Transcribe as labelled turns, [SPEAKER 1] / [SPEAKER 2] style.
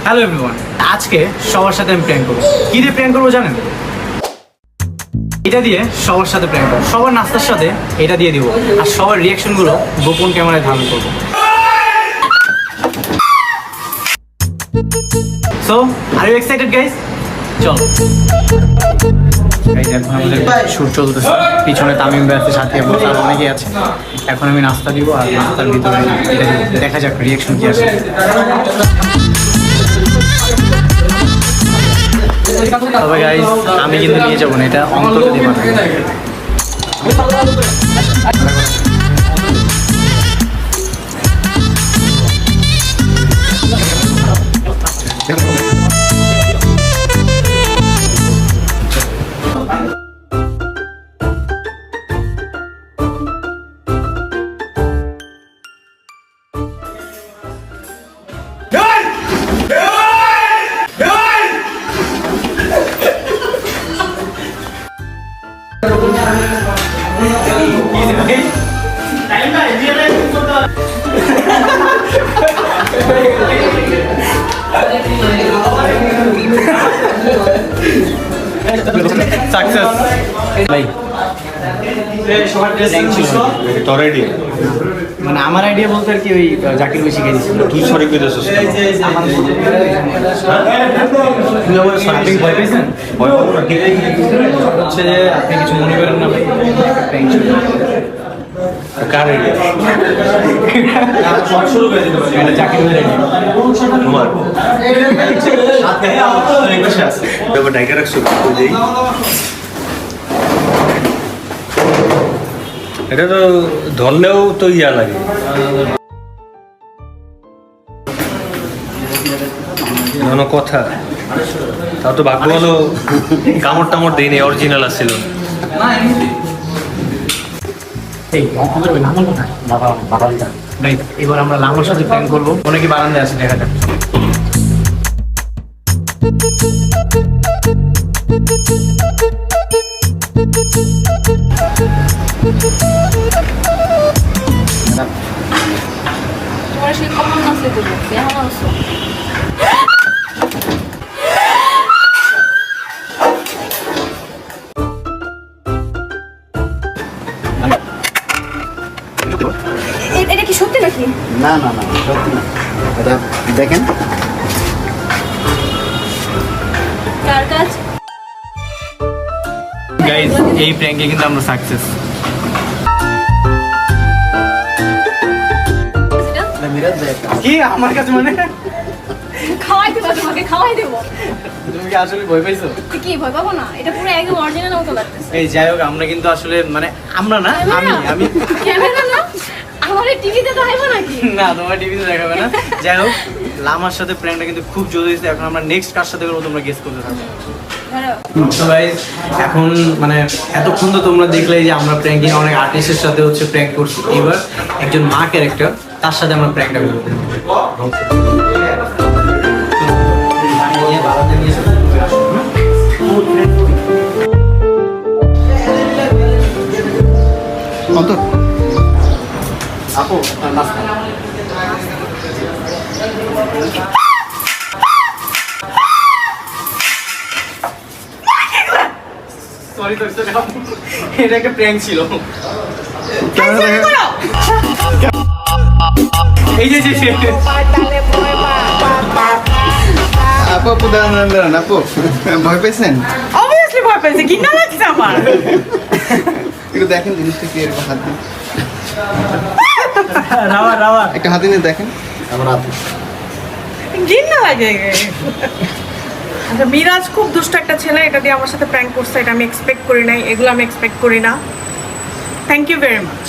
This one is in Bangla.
[SPEAKER 1] হ্যালো এভরিওয়ান, আজকে সবার সাথে আমি প্র্যাঙ্ক করবো। কি দিয়ে প্র্যাঙ্ক করবো জানেন? এটা দিয়ে সবার সাথে প্র্যাঙ্ক করবো। সবার নাস্তার সাথে এটা দিয়ে দিব, আর সবার রিয়াকশনগুলো গোপন ক্যামেরায় ধারণ করবো। So are you excited guys? চল গাইস, এখন আমাদের শুট চলতেছে। পিছনে তামিম ভাই আছে, সাথে আর অনেকেই আছে। এখন আমি নাস্তা দিব, আর নাস্তার ভিতরে এটা দিব। দেখা যাক রিয়াকশন কি আসে। তবে গাইস, আমি কিন্তু নিয়ে যাবো না, এটা অন্তরকে দিয়ে পাঠাবো। সাকসেস ভাই।
[SPEAKER 2] তোর আইডিয়া
[SPEAKER 1] মানে আমার আইডিয়া বলতে আর কি ওই জাকির ভাই শিখিয়ে দিচ্ছিল।
[SPEAKER 2] তুই সরি কইতেছিস
[SPEAKER 1] আপনি ভয় পেয়েছেন?
[SPEAKER 2] ভয় পাবো না, ঠিক
[SPEAKER 1] হচ্ছে যে আপনি কিছু মনে করেন না ভাই,
[SPEAKER 2] কার আইডিয়া?
[SPEAKER 1] এটা জাকির ভাইয়ের আইডিয়া।
[SPEAKER 2] তোমার এবার ডাইকা রাখছো বুঝেই। এটা তো ধরলেও তো ইয়া লাগে। কোনো কথা তাও তো ভাগ্য ভালো, কামড় টামড় দেয়নি, অরিজিনাল আসছিল।
[SPEAKER 1] এই লামার কথা রাইট। এবার আমরা লামার সাথে প্ল্যান করবো। অনেকে বারান্দায় আছে, দেখা যাক।
[SPEAKER 3] তোমার সেই কখন নাচতে দেবো কেমন আছো? এটা কি সত্যি নাকি?
[SPEAKER 4] না না না, সত্যি না। এটা দেখেন,
[SPEAKER 3] কার কাজ?
[SPEAKER 1] গাইস, এই প্র্যাঙ্কে কিন্তু আমরা সাকসেস।
[SPEAKER 4] মিরাজ ভাই একটা
[SPEAKER 1] কি আমার কাছে মানে?
[SPEAKER 3] খাওয়াই দেবো তোমাকে, খাওয়াই দেবো।
[SPEAKER 1] তুমি কি আসলে ভয় পাইছো?
[SPEAKER 3] কি ভয় পাবো না? এটা পুরো একদম অরিজিনাল মতো লাগতেছে।
[SPEAKER 1] এই যাই হোক, আমরা কিন্তু আসলে মানে আমরা না, আমি
[SPEAKER 3] ক্যামেরা না, আমার টিভিতে তো আইবো নাকি?
[SPEAKER 1] না, তোমার টিভিতে দেখাবে না। যাই হোক, লামার সাথে প্র্যাঙ্কটা কিন্তু খুব জোর হয়েছে। এখন আমরা নেক্সট কার সাথে করবো তোমরা গেস করতে থাকো। তো গাইস, এখন মানে এতক্ষণ তো তোমরা দেখলে যে আমরা প্র্যাঙ্কিং অনেক আর্টিস্টের সাথে হচ্ছে প্র্যাঙ্ক করছি। এবার একজন মা ক্যারেক্টার, তার সাথে আমরা প্র্যাঙ্কটা করবো।
[SPEAKER 4] অন্তর
[SPEAKER 1] আপু নাস্তা। সরি তো, এটা একটা প্র্যাঙ্ক ছিল। এই যে
[SPEAKER 4] আপু আপু দাঁড়ান দাঁড়ান দাঁড়ান, আপু ভয় পেয়েছেন?
[SPEAKER 5] অবভিয়াসলি ভয় পেয়েছে, ঘৃণা লাগছে আমার।
[SPEAKER 4] একটু দেখেন জিনিসটা কি, এরকম হাত দিন,
[SPEAKER 1] রাওয়া রাওয়া
[SPEAKER 4] একটা হাত দিয়ে দেখেন। আমার হাত
[SPEAKER 5] ঘৃণা লাগে। আচ্ছা, মিরাজ খুব দুষ্ট একটা ছেলে, এটা দিয়ে আমার সাথে প্র্যাঙ্ক করছে। এটা আমি এক্সপেক্ট করি নাই, এগুলো আমি এক্সপেক্ট করি না। Thank you very much.